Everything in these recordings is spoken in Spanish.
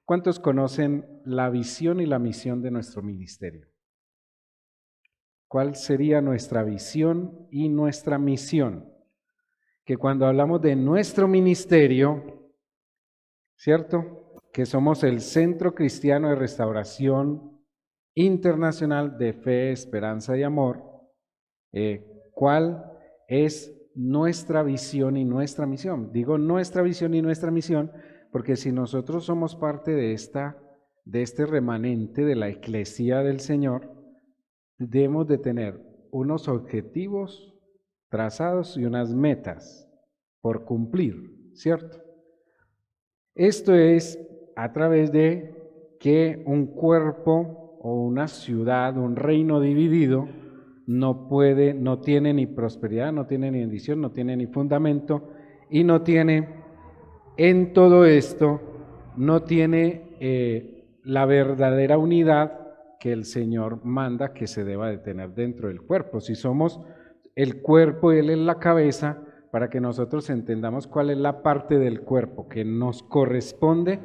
¿cuántos conocen la visión y la misión de nuestro ministerio? ¿Cuál sería nuestra visión y nuestra misión? Que cuando hablamos de nuestro ministerio, ¿cierto? Que somos el Centro Cristiano de Restauración Internacional de Fe, Esperanza y Amor, ¿cuál es nuestra visión y nuestra misión? Digo nuestra visión y nuestra misión porque si nosotros somos parte de este remanente de la Iglesia del Señor, debemos de tener unos objetivos trazados y unas metas por cumplir, ¿cierto? Esto es a través de que un cuerpo o una ciudad, un reino dividido, no tiene ni prosperidad, no tiene ni bendición, no tiene ni fundamento y no tiene, en todo esto, no tiene la verdadera unidad que el Señor manda que se deba de tener dentro del cuerpo. Si somos el cuerpo, Él es la cabeza, para que nosotros entendamos cuál es la parte del cuerpo que nos corresponde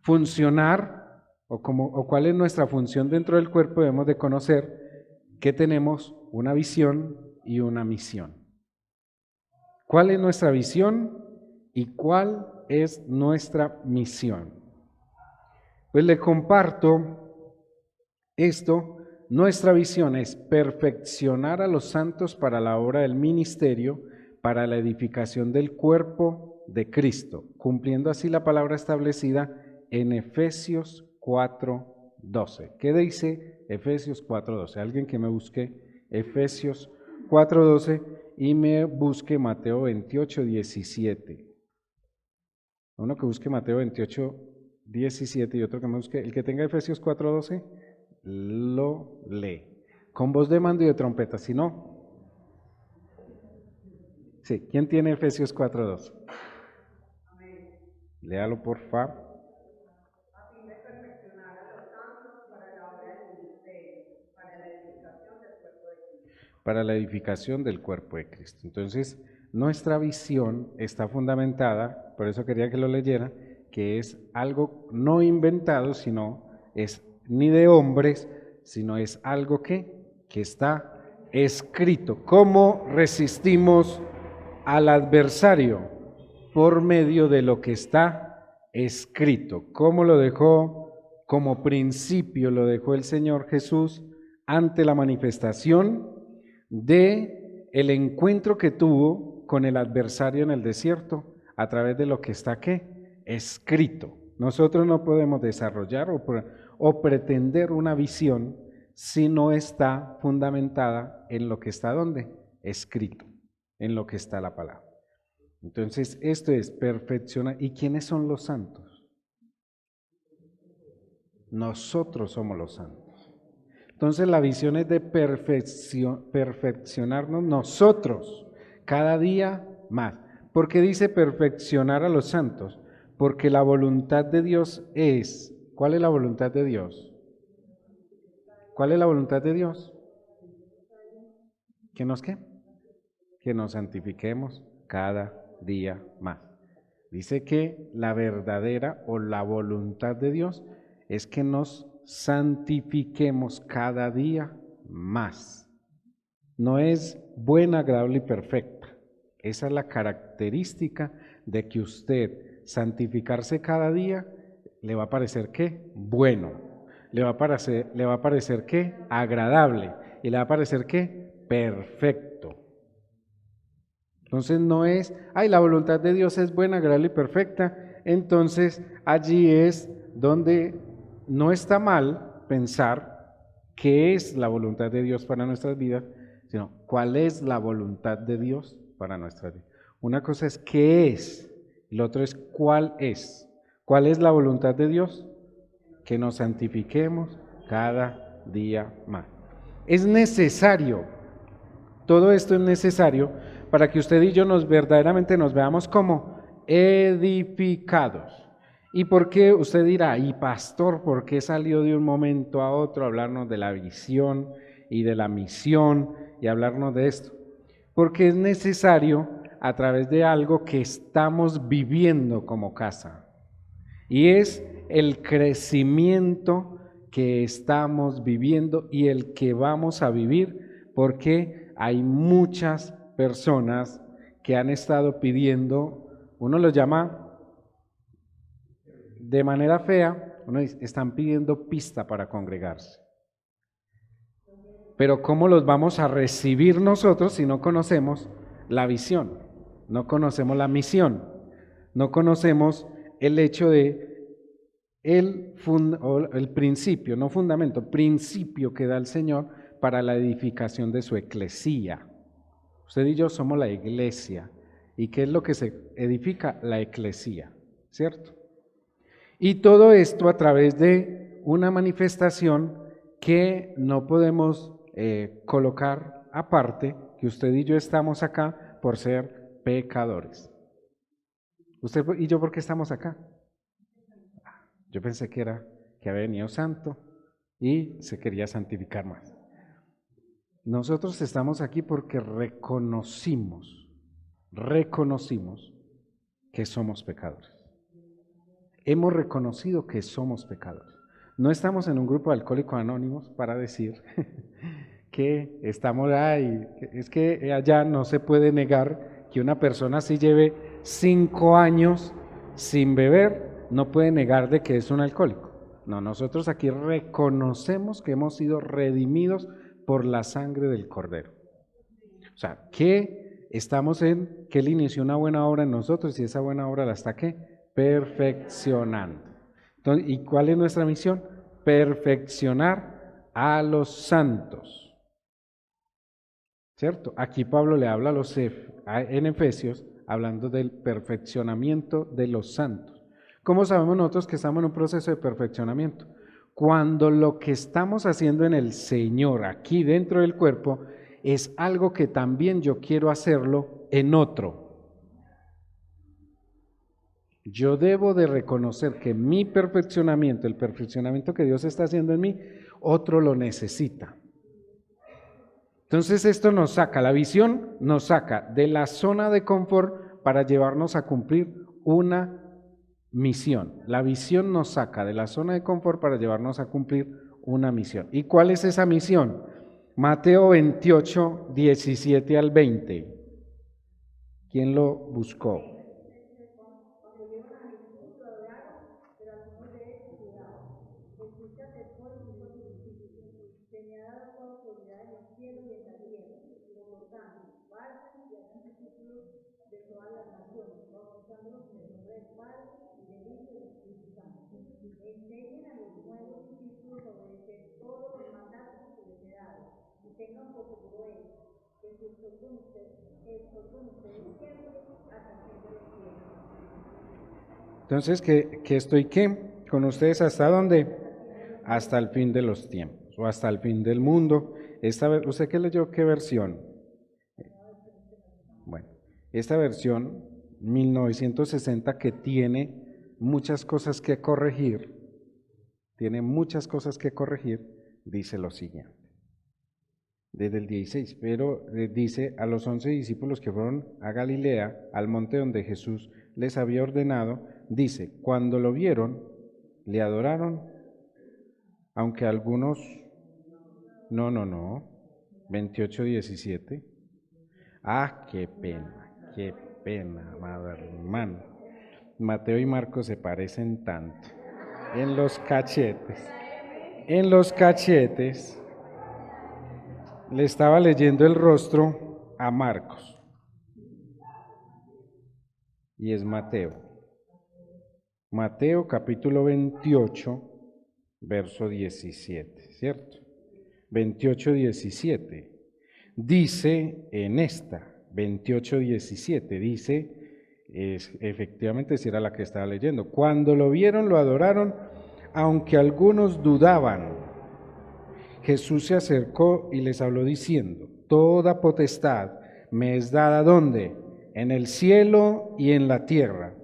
funcionar o cuál es nuestra función dentro del cuerpo, debemos de conocer que tenemos una visión y una misión. ¿Cuál es nuestra visión y cuál es nuestra misión? Pues le comparto esto. Nuestra visión es perfeccionar a los santos para la obra del ministerio, para la edificación del cuerpo de Cristo, cumpliendo así la palabra establecida en Efesios 4:12. ¿Qué dice Efesios 4:12? Alguien que me busque Efesios 4:12 y me busque Mateo 28:17. Uno que busque Mateo 28:17 y otro que me busque, el que tenga Efesios 4:12, lo lee. Con voz de mando y de trompeta, si no. Sí, ¿quién tiene Efesios 4:2? Léalo por favor. A fin de perfeccionar a los santos para la obra del ministerio, para la edificación del cuerpo de Cristo. Para la edificación del cuerpo de Cristo. Entonces, nuestra visión está fundamentada, por eso quería que lo leyera, que es algo no inventado, sino es ni de hombres, sino es algo que está escrito. ¿Cómo resistimos al adversario? Por medio de lo que está escrito. ¿Cómo lo dejó? Como principio lo dejó el Señor Jesús ante la manifestación de el encuentro que tuvo con el adversario en el desierto a través de lo que está ¿qué? Escrito. Nosotros no podemos desarrollar o pretender una visión si no está fundamentada en lo que está ¿dónde? Escrito, en lo que está la palabra. Entonces, esto es perfeccionar. ¿Y quiénes son los santos? Nosotros somos los santos. Entonces, la visión es de perfeccionarnos nosotros cada día más. ¿Por qué dice perfeccionar a los santos? Porque la voluntad de Dios es, ¿cuál es la voluntad de Dios? ¿Cuál es la voluntad de Dios? ¿Que nos qué? Que nos santifiquemos cada día más. Dice que la verdadera o la voluntad de Dios es que nos santifiquemos cada día más. No es buena, agradable y perfecta. Esa es la característica de que usted santificarse cada día le va a parecer ¿qué? Bueno. Le va a parecer ¿qué? Agradable. Y le va a parecer ¿qué? Perfecto. Entonces no es, la voluntad de Dios es buena, agradable y perfecta. Entonces allí es donde no está mal pensar qué es la voluntad de Dios para nuestras vidas, sino cuál es la voluntad de Dios para nuestras vidas. Una cosa es qué es, y lo otro es cuál es. ¿Cuál es la voluntad de Dios? Que nos santifiquemos cada día más. Es necesario, todo esto es necesario para que usted y yo verdaderamente nos veamos como edificados. ¿Y por qué? Usted dirá, y pastor, ¿por qué salió de un momento a otro a hablarnos de la visión y de la misión y hablarnos de esto? Porque es necesario a través de algo que estamos viviendo como casa. Y es el crecimiento que estamos viviendo y el que vamos a vivir, porque hay muchas personas que han estado pidiendo, uno lo llama de manera fea, uno dice, están pidiendo pista para congregarse. Pero ¿cómo los vamos a recibir nosotros si no conocemos la visión? No conocemos la misión, no conocemos el hecho de el principio, no fundamento, principio que da el Señor para la edificación de su eclesía. Usted y yo somos la iglesia. ¿Y qué es lo que se edifica? La eclesía, ¿cierto? Y todo esto a través de una manifestación que no podemos colocar aparte, que usted y yo estamos acá por ser pecadores. ¿Usted y yo por qué estamos acá? Yo pensé que era que había venido santo y se quería santificar más. Nosotros estamos aquí porque reconocimos que somos pecadores. Hemos reconocido que somos pecadores. No estamos en un grupo de alcohólicos anónimos para decir que estamos ahí. Es que allá no se puede negar que una persona así lleve 5 años sin beber, no puede negar de que es un alcohólico. No, nosotros aquí reconocemos que hemos sido redimidos por la sangre del Cordero. O sea, que estamos en que Él inició una buena obra en nosotros y esa buena obra la está ¿qué? Perfeccionando. Entonces, ¿y cuál es nuestra misión? Perfeccionar a los santos. ¿Cierto? Aquí Pablo le habla a los en Efesios, hablando del perfeccionamiento de los santos. ¿Cómo sabemos nosotros que estamos en un proceso de perfeccionamiento? Cuando lo que estamos haciendo en el Señor, aquí dentro del cuerpo, es algo que también yo quiero hacerlo en otro. Yo debo de reconocer que mi perfeccionamiento, el perfeccionamiento que Dios está haciendo en mí, otro lo necesita. Entonces esto nos saca, la visión nos saca de la zona de confort para llevarnos a cumplir una misión. La visión nos saca de la zona de confort para llevarnos a cumplir una misión. ¿Y cuál es esa misión? Mateo 28, 17 al 20. ¿Quién lo buscó? Enseñen a los nuevos discípulos a obedecer todos los mandatos que les he dado y tengan por seguro esto, que si estoy con ustedes siempre hasta el fin de los tiempos. Entonces, ¿que estoy qué? ¿Con ustedes hasta dónde? Hasta el fin de los tiempos o hasta el fin del mundo. ¿Usted qué leyó? ¿Qué versión? Bueno, esta versión 1960 que tiene muchas cosas que corregir, dice lo siguiente. Desde el 16, pero dice a los 11 discípulos que fueron a Galilea, al monte donde Jesús les había ordenado, dice, cuando lo vieron, le adoraron, aunque algunos, no, 28, 17. Ah, qué pena, amado hermano. Mateo y Marcos se parecen tanto. En los cachetes, le estaba leyendo el rostro a Marcos. Y es Mateo. Mateo capítulo 28, verso 17, ¿cierto? 28, 17. Dice en esta, 28, 17, dice, efectivamente si era la que estaba leyendo, cuando lo vieron lo adoraron, aunque algunos dudaban. Jesús se acercó y les habló diciendo, toda potestad me es dada, ¿dónde? En el cielo y en la tierra.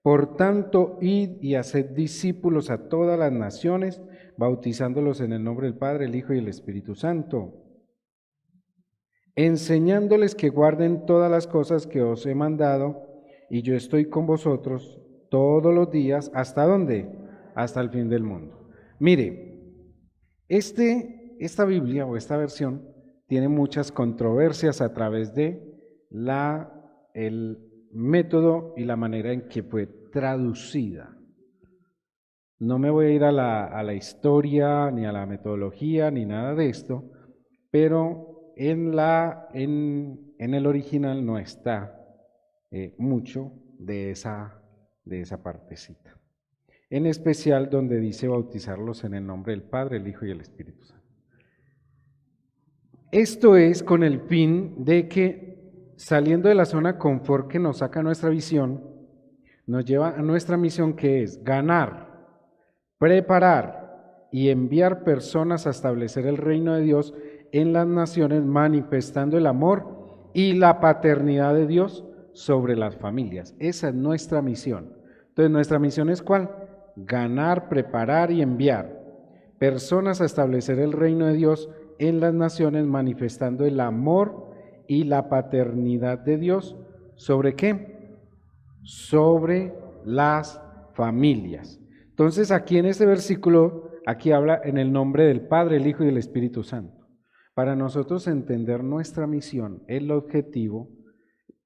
Por tanto, id y haced discípulos a todas las naciones, bautizándolos en el nombre del Padre, el Hijo y el Espíritu Santo, enseñándoles que guarden todas las cosas que os he mandado, y yo estoy con vosotros todos los días, ¿hasta dónde? Hasta el fin del mundo. Mire, esta Biblia o esta versión tiene muchas controversias a través de el método y la manera en que fue traducida. No me voy a ir a la historia, ni a la metodología, ni nada de esto, pero en el original no está mucho de esa partecita. En especial donde dice bautizarlos en el nombre del Padre, el Hijo y el Espíritu Santo. Esto es con el fin de que, saliendo de la zona confort que nos saca nuestra visión, nos lleva a nuestra misión, que es ganar, preparar y enviar personas a establecer el reino de Dios en las naciones, manifestando el amor y la paternidad de Dios sobre las familias. Esa es nuestra misión. Entonces, ¿nuestra misión es cuál? Ganar, preparar y enviar personas a establecer el reino de Dios en las naciones, manifestando el amor y la paternidad de Dios. ¿Sobre qué? Sobre las familias. Entonces, aquí en este versículo, aquí habla en el nombre del Padre, el Hijo y el Espíritu Santo. Para nosotros entender nuestra misión, el objetivo,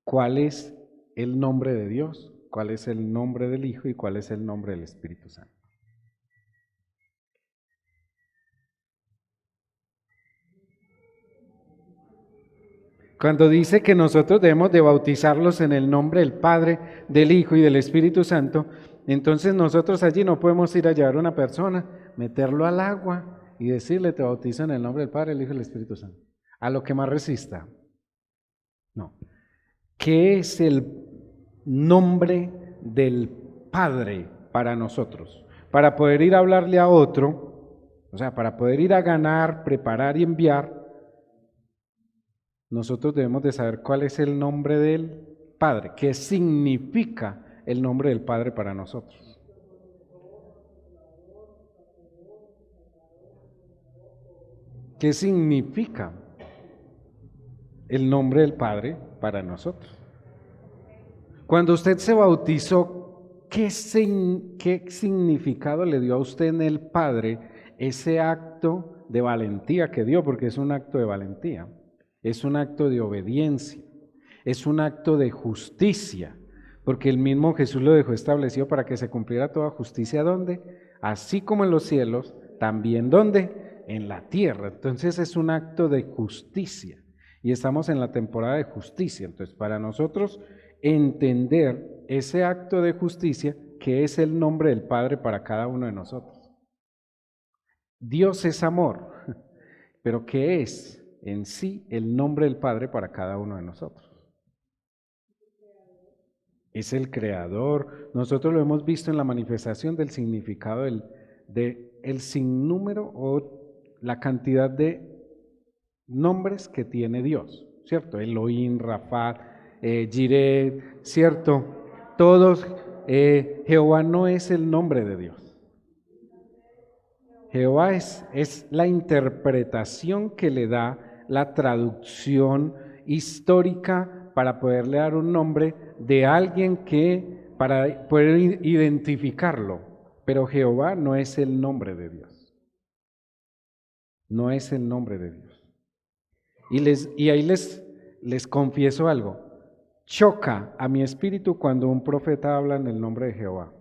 cuál es el nombre de Dios, cuál es el nombre del Hijo y cuál es el nombre del Espíritu Santo. Cuando dice que nosotros debemos de bautizarlos en el nombre del Padre, del Hijo y del Espíritu Santo, entonces nosotros allí no podemos ir a llevar a una persona, meterlo al agua y decirle: te bautizo en el nombre del Padre, el Hijo y el Espíritu Santo. A lo que más resista. No. ¿Qué es el nombre del Padre para nosotros? Para poder ir a hablarle a otro, o sea, para poder ir a ganar, preparar y enviar, nosotros debemos de saber cuál es el nombre del Padre, qué significa el nombre del Padre para nosotros. ¿Qué significa el nombre del Padre para nosotros? Cuando usted se bautizó, ¿qué significado le dio a usted en el Padre ese acto de valentía que dio? Porque es un acto de valentía, es un acto de obediencia, es un acto de justicia, porque el mismo Jesús lo dejó establecido para que se cumpliera toda justicia. ¿Dónde? Así como en los cielos, también ¿dónde? En la tierra. Entonces es un acto de justicia y estamos en la temporada de justicia. Entonces, para nosotros entender ese acto de justicia, que es el nombre del Padre para cada uno de nosotros. Dios es amor, pero ¿qué es en sí el nombre del Padre para cada uno de nosotros? Es el Creador. Nosotros lo hemos visto en la manifestación del significado del sinnúmero o la cantidad de nombres que tiene Dios, ¿cierto? Elohim, Rafa, Jireh, ¿cierto? Todos, Jehová no es el nombre de Dios. Jehová es la interpretación que le da la traducción histórica para poderle dar un nombre de alguien para poder identificarlo. Pero Jehová no es el nombre de Dios. No es el nombre de Dios. Y ahí les confieso algo. Choca a mi espíritu cuando un profeta habla en el nombre de Jehová.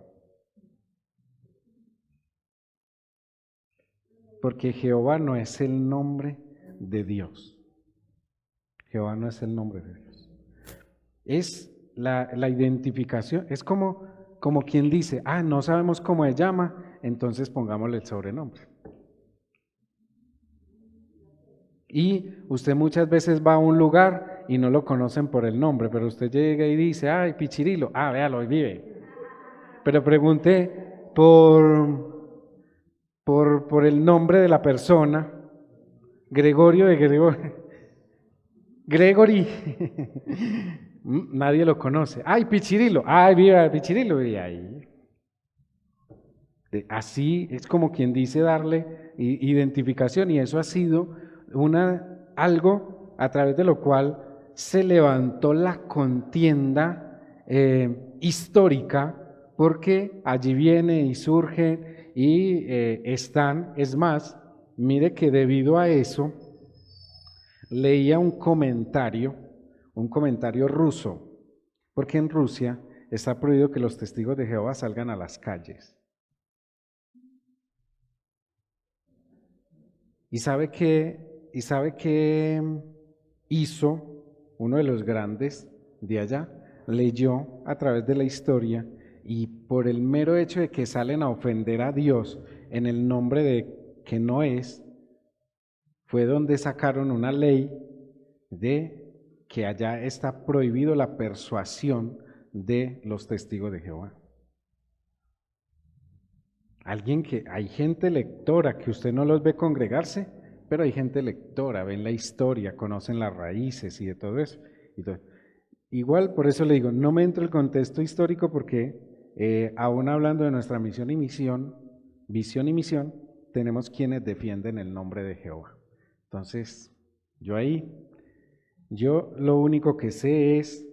Porque Jehová no es el nombre de Dios. Jehová no es el nombre de Dios. Es la identificación, es como quien dice: no sabemos cómo se llama, entonces pongámosle el sobrenombre. Y usted muchas veces va a un lugar y no lo conocen por el nombre, pero usted llega y dice: ¡ay, Pichirilo! Véalo, ahí vive. Pero pregunte por el nombre de la persona. Gregorio de Gregory. Nadie lo conoce. ¡Ay, Pichirilo! ¡Ay, viva Pichirilo! Y ahí. Así es como quien dice darle identificación, y eso ha sido algo a través de lo cual se levantó la contienda histórica porque allí viene y surge y están. Es más, mire que debido a eso, leía un comentario ruso, porque en Rusia está prohibido que los testigos de Jehová salgan a las calles. ¿Y sabe qué hizo uno de los grandes de allá? Leyó a través de la historia y por el mero hecho de que salen a ofender a Dios en el nombre de que no es, fue donde sacaron una ley de que allá está prohibido la persuasión de los testigos de Jehová. Hay gente lectora que usted no los ve congregarse, pero hay gente lectora, ven la historia, conocen las raíces y de todo eso. Igual, por eso le digo, no me entro el contexto histórico porque aún hablando de nuestra visión y misión, tenemos quienes defienden el nombre de Jehová. Entonces, yo lo único que sé es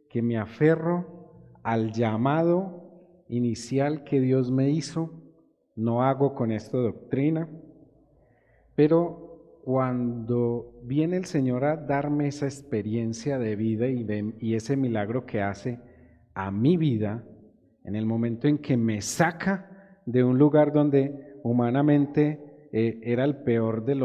que me aferro al llamado inicial que Dios me hizo. No hago con esto doctrina, pero cuando viene el Señor a darme esa experiencia de vida y ese milagro que hace a mi vida, en el momento en que me saca de un lugar donde humanamente era el peor de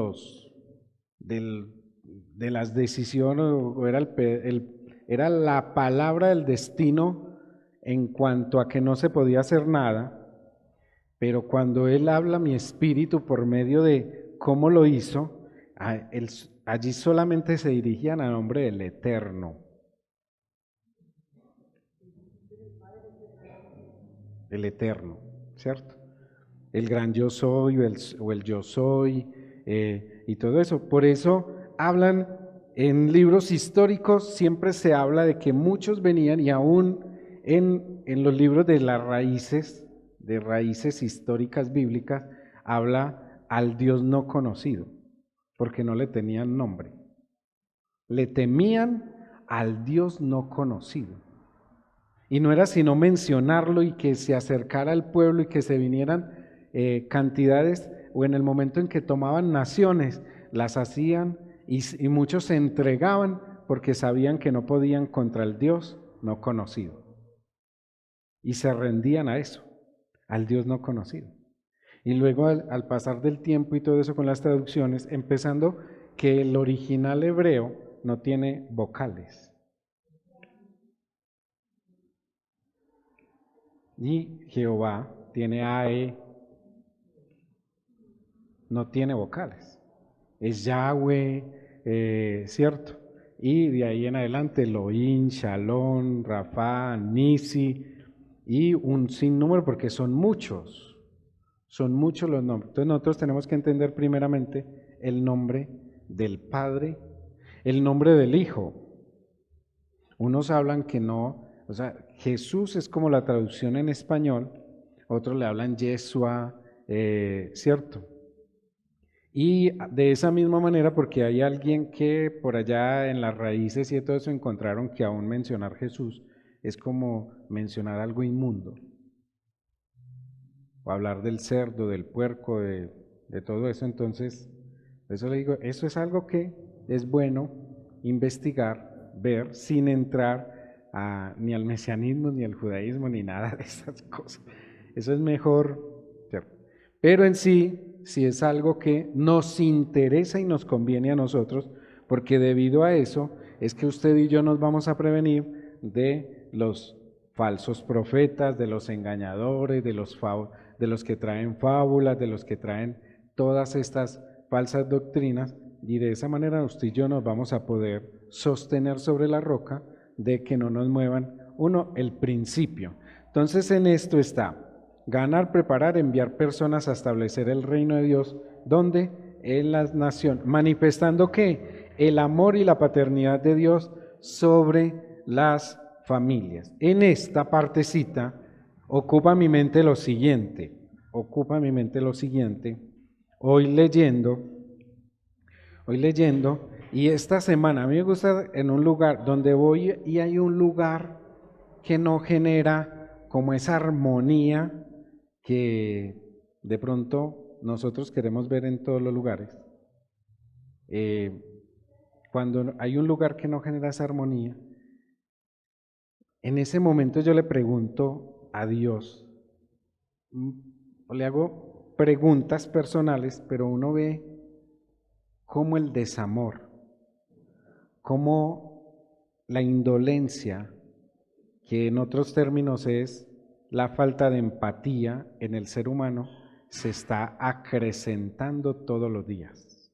las decisiones, o era la palabra del destino en cuanto a que no se podía hacer nada. Pero cuando Él habla a mi espíritu por medio de cómo lo hizo, allí solamente se dirigían a nombre del Eterno. El Eterno, ¿cierto? El gran yo soy o el yo soy y todo eso. Por eso hablan en libros históricos, siempre se habla de que muchos venían y aún en los libros de las raíces históricas bíblicas, habla al Dios no conocido, porque no le tenían nombre. Le temían al Dios no conocido. Y no era sino mencionarlo y que se acercara al pueblo y que se vinieran cantidades, o en el momento en que tomaban naciones, las hacían y muchos se entregaban porque sabían que no podían contra el Dios no conocido. Y se rendían a eso, al Dios no conocido. Y luego al pasar del tiempo y todo eso con las traducciones, empezando que el original hebreo no tiene vocales. Y Jehová tiene AE, no tiene vocales. Es Yahweh, ¿cierto? Y de ahí en adelante Elohim, Shalom, Rafa, Nisi y un sinnúmero porque son muchos los nombres. Entonces nosotros tenemos que entender primeramente el nombre del Padre, el nombre del Hijo. Unos hablan que no, o sea, Jesús es como la traducción en español, otros le hablan Yeshua, ¿cierto? Y de esa misma manera, porque hay alguien que por allá en las raíces y todo eso encontraron que aún mencionar Jesús es como mencionar algo inmundo. O hablar del cerdo, del puerco, de todo eso. Entonces, eso le digo, eso es algo que es bueno investigar, ver, sin entrar ni al mesianismo, ni al judaísmo, ni nada de esas cosas. Eso es mejor, ¿cierto? Pero en sí es algo que nos interesa y nos conviene a nosotros, porque debido a eso es que usted y yo nos vamos a prevenir de los falsos profetas, de los engañadores, de los que traen fábulas, de los que traen todas estas falsas doctrinas, y de esa manera usted y yo nos vamos a poder sostener sobre la roca de que no nos muevan, el principio. Entonces en esto está ganar, preparar, enviar personas a establecer el reino de Dios, ¿dónde? En las naciones, manifestando ¿qué? El amor y la paternidad de Dios sobre las familias. En esta partecita ocupa mi mente lo siguiente, hoy leyendo, y esta semana a mí me gusta en un lugar donde voy y hay un lugar que no genera como esa armonía que de pronto nosotros queremos ver en todos los lugares. Cuando hay un lugar que no genera esa armonía, en ese momento yo le pregunto a Dios, o le hago preguntas personales, pero uno ve cómo el desamor, cómo la indolencia, que en otros términos es la falta de empatía en el ser humano, se está acrecentando todos los días.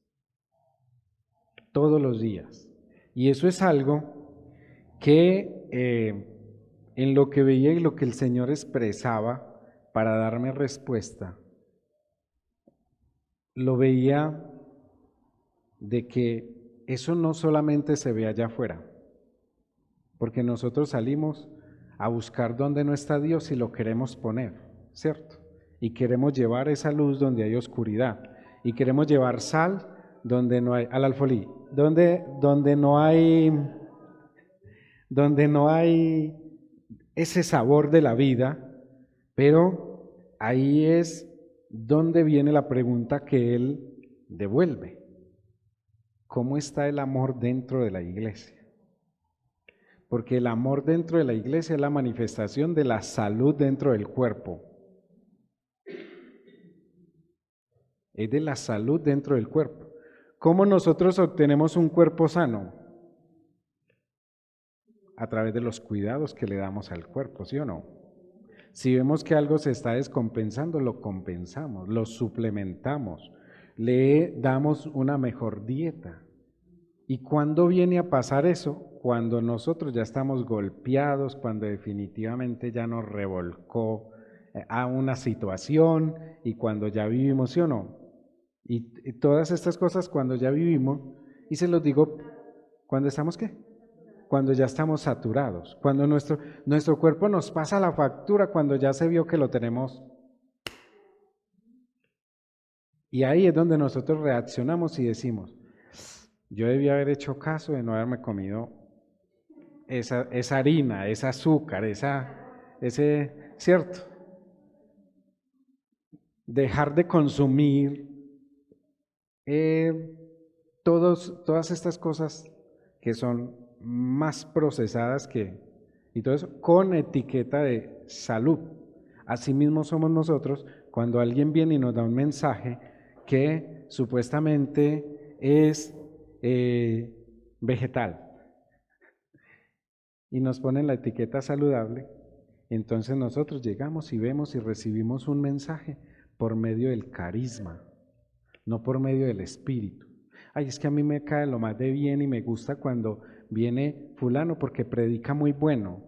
Todos los días. Y eso es algo que en lo que veía y lo que el Señor expresaba para darme respuesta, lo veía de que eso no solamente se ve allá afuera, porque nosotros salimos a buscar donde no está Dios y lo queremos poner, ¿cierto? Y queremos llevar esa luz donde hay oscuridad, y queremos llevar sal donde no hay, al alfolí, donde no hay ese sabor de la vida, pero ahí es donde viene la pregunta que él devuelve. ¿Cómo está el amor dentro de la iglesia? Porque el amor dentro de la iglesia es la manifestación de la salud dentro del cuerpo. Es de la salud dentro del cuerpo. ¿Cómo nosotros obtenemos un cuerpo sano? A través de los cuidados que le damos al cuerpo, ¿sí o no? Si vemos que algo se está descompensando, lo compensamos, lo suplementamos, le damos una mejor dieta. ¿Y cuándo viene a pasar eso? Cuando nosotros ya estamos golpeados, cuando definitivamente ya nos revolcó a una situación y cuando ya vivimos, ¿sí o no? Y todas estas cosas cuando ya vivimos, y se los digo, ¿cuando estamos qué? Cuando ya estamos saturados, cuando nuestro cuerpo nos pasa la factura, cuando ya se vio que lo tenemos. Y ahí es donde nosotros reaccionamos y decimos, yo debía haber hecho caso de no haberme comido esa harina, ese azúcar, ¿cierto? Dejar de consumir todas estas cosas que son más procesadas y todo eso, con etiqueta de salud. Asimismo somos nosotros cuando alguien viene y nos da un mensaje que supuestamente es vegetal y nos ponen la etiqueta saludable, entonces nosotros llegamos y vemos y recibimos un mensaje por medio del carisma, no por medio del espíritu. Ay, es que a mí me cae lo más de bien y me gusta cuando viene fulano porque predica muy bueno.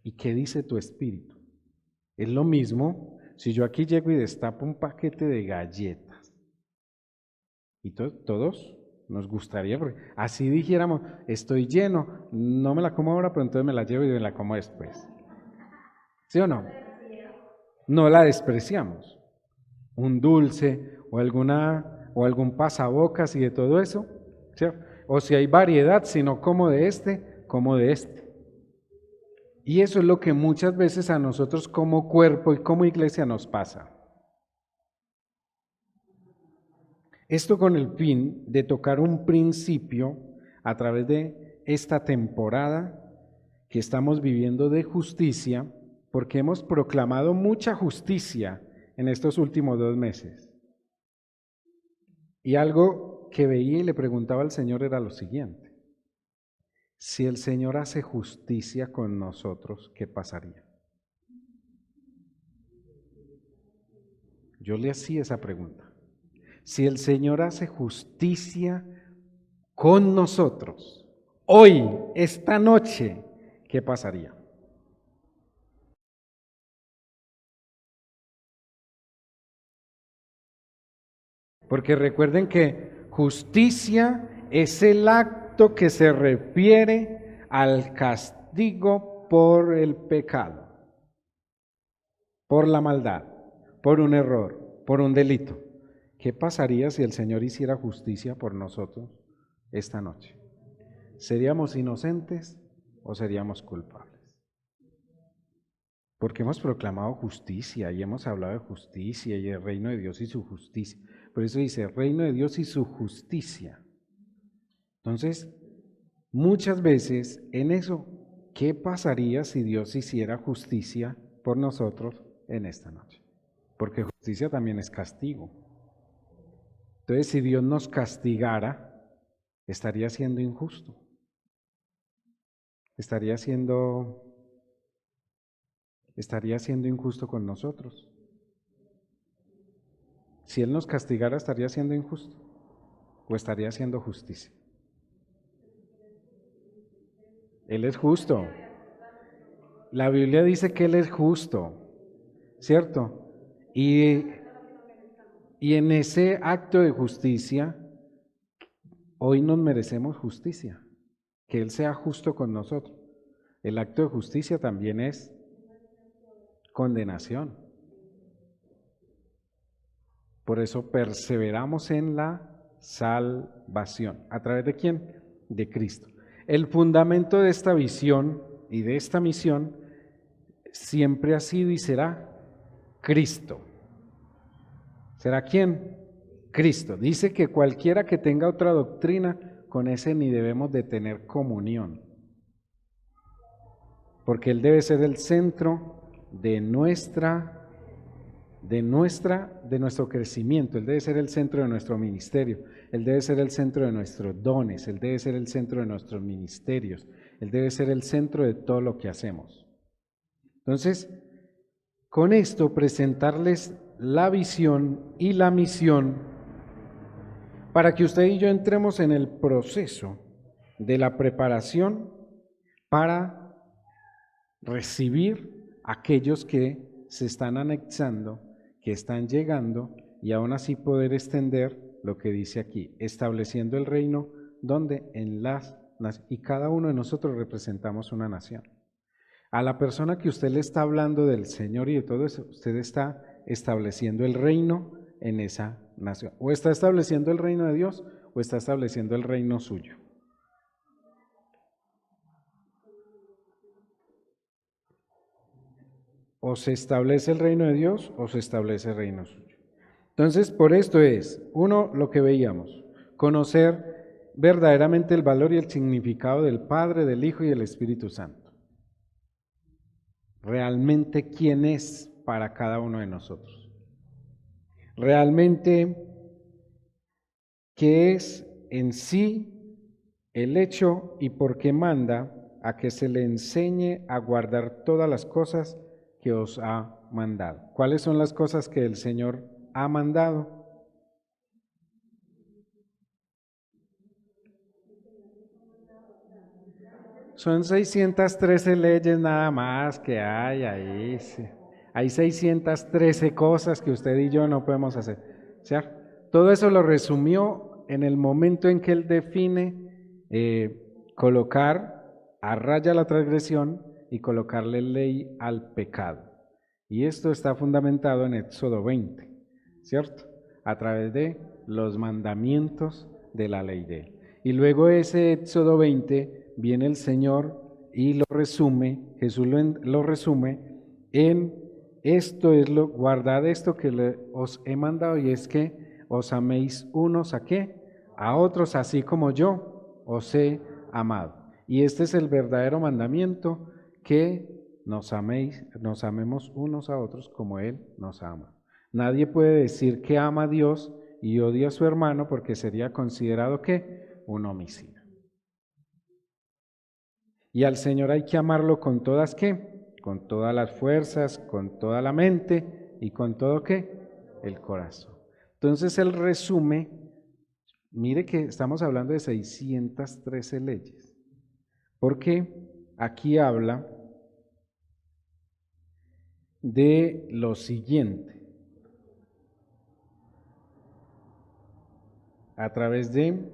¿Y qué dice tu espíritu? Es lo mismo si yo aquí llego y destapo un paquete de galletas. Y todos nos gustaría, porque así dijéramos, estoy lleno, no me la como ahora, pero entonces me la llevo y me la como después. ¿Sí o no? No la despreciamos. Un dulce o algún pasabocas y de todo eso, ¿cierto? O si hay variedad, si no como de este, como de este. Y eso es lo que muchas veces a nosotros como cuerpo y como iglesia nos pasa. Esto con el fin de tocar un principio a través de esta temporada que estamos viviendo de justicia, porque hemos proclamado mucha justicia en estos últimos 2 meses. Y algo que veía y le preguntaba al Señor era lo siguiente: si el Señor hace justicia con nosotros, ¿qué pasaría? Yo le hacía esa pregunta. Si el Señor hace justicia con nosotros, hoy, esta noche, ¿qué pasaría? Porque recuerden que justicia es el acto que se refiere al castigo por el pecado, por la maldad, por un error, por un delito. ¿Qué pasaría si el Señor hiciera justicia por nosotros esta noche? ¿Seríamos inocentes o seríamos culpables? Porque hemos proclamado justicia y hemos hablado de justicia y el reino de Dios y su justicia. Por eso dice, reino de Dios y su justicia. Entonces, muchas veces en eso, ¿qué pasaría si Dios hiciera justicia por nosotros en esta noche? Porque justicia también es castigo. Entonces, si Dios nos castigara, estaría siendo injusto. Estaría siendo injusto con nosotros. Si Él nos castigara, ¿estaría siendo injusto? ¿O estaría haciendo justicia? Él es justo. La Biblia dice que Él es justo, ¿cierto? Y en ese acto de justicia, hoy nos merecemos justicia, que Él sea justo con nosotros. El acto de justicia también es condenación. Por eso perseveramos en la salvación. ¿A través de quién? De Cristo. El fundamento de esta visión y de esta misión siempre ha sido y será Cristo. ¿Será quién? Cristo. Dice que cualquiera que tenga otra doctrina, con ese ni debemos de tener comunión. Porque Él debe ser el centro de nuestro crecimiento. Él debe ser el centro de nuestro ministerio. Él debe ser el centro de nuestros dones. Él debe ser el centro de nuestros ministerios. Él debe ser el centro de todo lo que hacemos. Entonces, con esto presentarles la visión y la misión para que usted y yo entremos en el proceso de la preparación para recibir a aquellos que se están anexando, que están llegando, y aún así poder extender lo que dice aquí, estableciendo el reino donde y cada uno de nosotros representamos una nación. A la persona que usted le está hablando del Señor y de todo eso, usted está estableciendo el reino en esa nación. O está estableciendo el reino de Dios o está estableciendo el reino suyo. O se establece el reino de Dios o se establece el reino suyo. Entonces, por esto es, uno, lo que veíamos, conocer verdaderamente el valor y el significado del Padre, del Hijo y del Espíritu Santo. Realmente quién es para cada uno de nosotros. Realmente qué es en sí el hecho y por qué manda a que se le enseñe a guardar todas las cosas que os ha mandado. ¿Cuáles son las cosas que el Señor ha mandado? Son 613 leyes nada más que hay ahí. Sí. Hay 613 cosas que usted y yo no podemos hacer. ¿Cierto? Todo eso lo resumió en el momento en que él define colocar a raya la transgresión y colocarle ley al pecado. Y esto está fundamentado en Éxodo 20, ¿cierto? A través de los mandamientos de la ley de él. Y luego ese Éxodo 20 viene el Señor y lo resume, Jesús lo resume en esto es guardad esto que os he mandado y es que os améis unos a qué, a otros así como yo os he amado. Y este es el verdadero mandamiento, que nos amemos unos a otros como Él nos ama. Nadie puede decir que ama a Dios y odia a su hermano porque sería considerado ¿qué? Un homicida. Y al Señor hay que amarlo con todas ¿qué? Con todas las fuerzas, con toda la mente y con todo ¿qué? El corazón. Entonces Él resume, mire que estamos hablando de 613 leyes, porque aquí habla de lo siguiente, a través de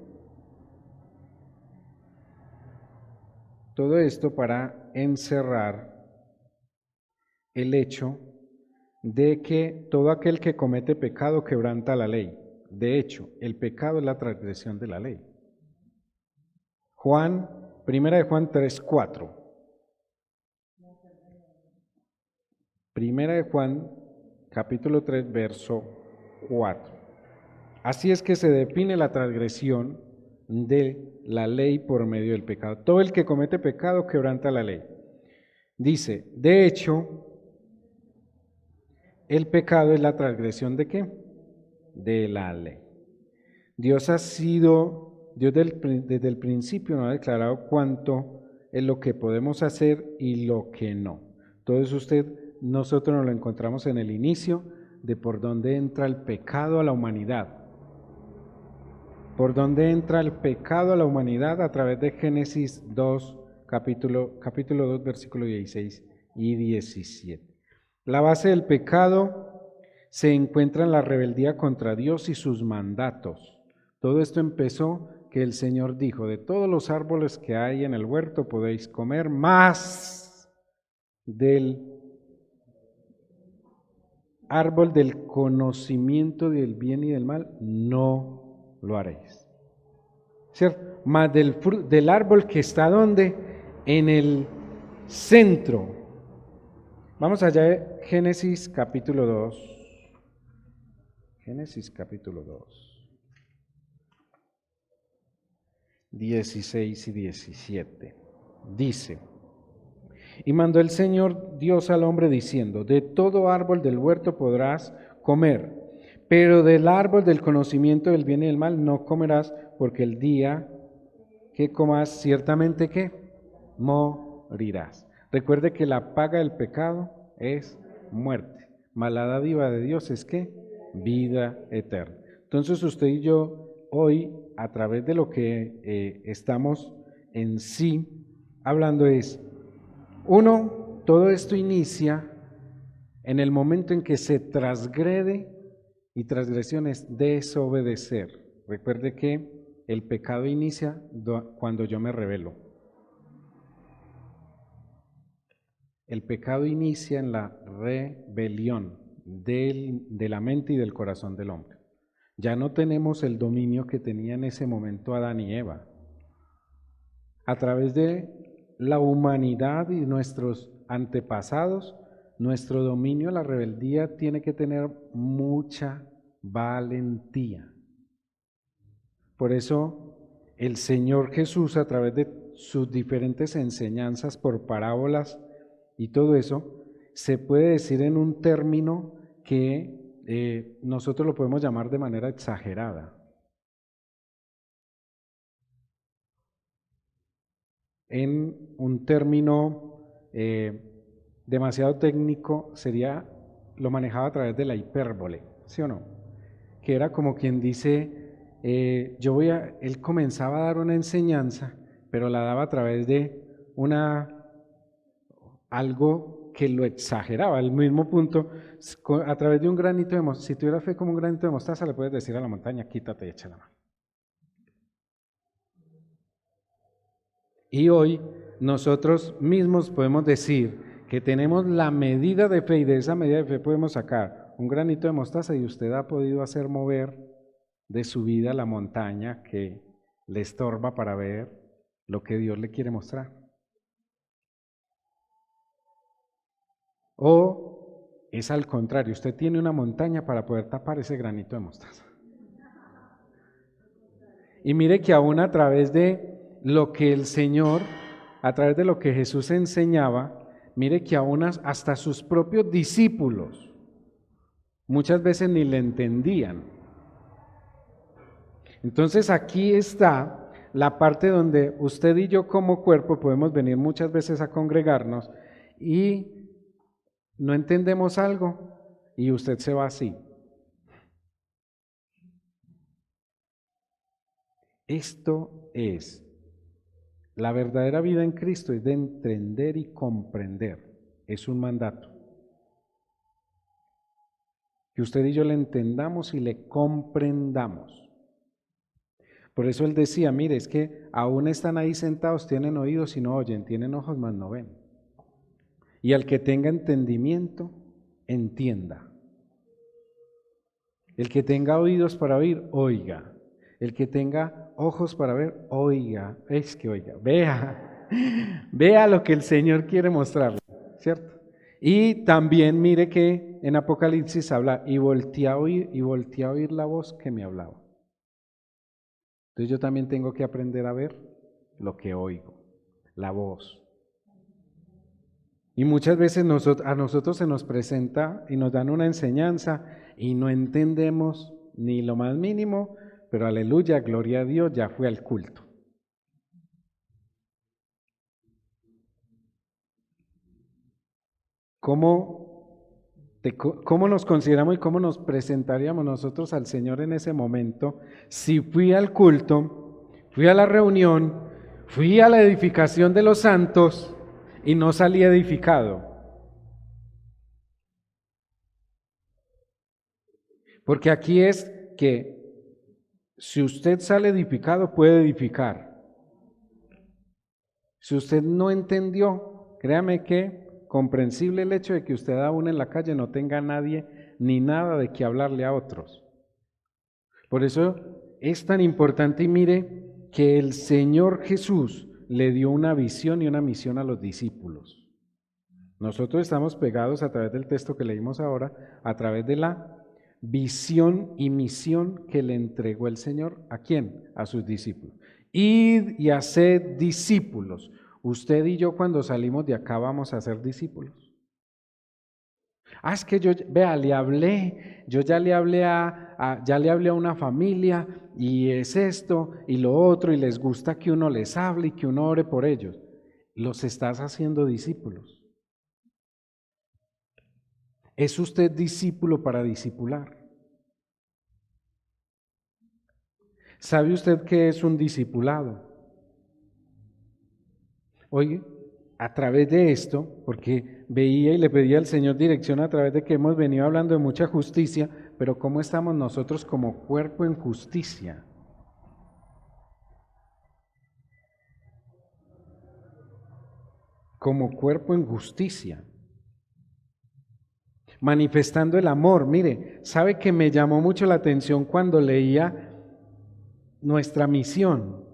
todo esto para encerrar el hecho de que todo aquel que comete pecado quebranta la ley. De hecho, el pecado es la transgresión de la ley. Primera de Juan 3:4. Primera de Juan, capítulo 3, verso 4. Así es que se define la transgresión de la ley por medio del pecado. Todo el que comete pecado quebranta la ley. Dice, de hecho, el pecado es la transgresión ¿de qué? De la ley. Dios desde el principio nos ha declarado cuánto es lo que podemos hacer y lo que no. Todo eso nosotros nos lo encontramos en el inicio de por dónde entra el pecado a la humanidad. Por dónde entra el pecado a la humanidad a través de Génesis 2, capítulo 2, versículos 16 y 17. La base del pecado se encuentra en la rebeldía contra Dios y sus mandatos. Todo esto empezó que el Señor dijo, de todos los árboles que hay en el huerto podéis comer, más del árbol del conocimiento del bien y del mal no lo haréis. ¿Cierto? Más del árbol que está ¿dónde? En el centro. Vamos allá, Génesis capítulo 2. Génesis capítulo 2. 16 y 17. Dice, y mandó el Señor Dios al hombre diciendo, de todo árbol del huerto podrás comer, pero del árbol del conocimiento del bien y del mal no comerás, porque el día que comas ciertamente ¿qué? Morirás. Recuerde que la paga del pecado es muerte, mas la dádiva de Dios es ¿qué? Vida eterna. Entonces usted y yo hoy, a través de lo que estamos en sí hablando es, uno, todo esto inicia en el momento en que se transgrede, y transgresión es desobedecer. Recuerde que el pecado inicia cuando yo me rebelo. El pecado inicia en la rebelión de la mente y del corazón del hombre. Ya no tenemos el dominio que tenía en ese momento Adán y Eva. A través de la humanidad y nuestros antepasados, nuestro dominio, la rebeldía, tiene que tener mucha valentía. Por eso, el Señor Jesús, a través de sus diferentes enseñanzas por parábolas y todo eso, se puede decir en un término que nosotros lo podemos llamar de manera exagerada. En un término demasiado técnico lo manejaba a través de la hipérbole, ¿sí o no? Que era como quien dice, él comenzaba a dar una enseñanza, pero la daba a través de algo que lo exageraba, el mismo punto, a través de un granito de mostaza. Si tuviera fe como un granito de mostaza, le puedes decir a la montaña, quítate y echa la mano. Y hoy nosotros mismos podemos decir que tenemos la medida de fe, y de esa medida de fe podemos sacar un granito de mostaza, y usted ha podido hacer mover de su vida la montaña que le estorba para ver lo que Dios le quiere mostrar. O es al contrario, usted tiene una montaña para poder tapar ese granito de mostaza. Y mire que aún a través de lo que el Señor, a través de lo que Jesús enseñaba, mire que aún hasta sus propios discípulos muchas veces ni le entendían. Entonces aquí está la parte donde usted y yo como cuerpo podemos venir muchas veces a congregarnos y no entendemos algo y usted se va así. Esto es, la verdadera vida en Cristo es de entender y comprender, es un mandato. Que usted y yo le entendamos y le comprendamos. Por eso él decía, mire, es que aún están ahí sentados, tienen oídos y no oyen, tienen ojos mas no ven. Y al que tenga entendimiento, entienda. El que tenga oídos para oír, oiga. El que tenga ojos para ver, oiga. Es que oiga, vea lo que el Señor quiere mostrarle, ¿cierto? Y también mire que en Apocalipsis habla, y volteé a oír la voz que me hablaba. Entonces yo también tengo que aprender a ver lo que oigo, la voz. Y muchas veces a nosotros se nos presenta y nos dan una enseñanza y no entendemos ni lo más mínimo, pero aleluya, gloria a Dios, ya fue al culto. ¿Cómo nos consideramos y cómo nos presentaríamos nosotros al Señor en ese momento si fui al culto, fui a la reunión, fui a la edificación de los santos y no salí edificado? Porque aquí es que si usted sale edificado, puede edificar. Si usted no entendió, créame que comprensible el hecho de que usted aún en la calle no tenga a nadie ni nada de qué hablarle a otros. Por eso es tan importante y mire que el Señor Jesús le dio una visión y una misión a los discípulos. Nosotros estamos pegados a través del texto que leímos ahora, a través de la visión y misión que le entregó el Señor. ¿A quién? A sus discípulos. Id y haced discípulos. Usted y yo cuando salimos de acá vamos a ser discípulos. Es que yo, vea, yo ya le hablé a una familia y es esto y lo otro y les gusta que uno les hable y que uno ore por ellos. Los estás haciendo discípulos. ¿Es usted discípulo para discipular? ¿Sabe usted qué es un discipulado? Oye, a través de esto, porque veía y le pedía al Señor dirección a través de que hemos venido hablando de mucha justicia, pero ¿cómo estamos nosotros como cuerpo en justicia? Como cuerpo en justicia. Manifestando el amor. Mire, ¿sabe que me llamó mucho la atención cuando leía nuestra misión?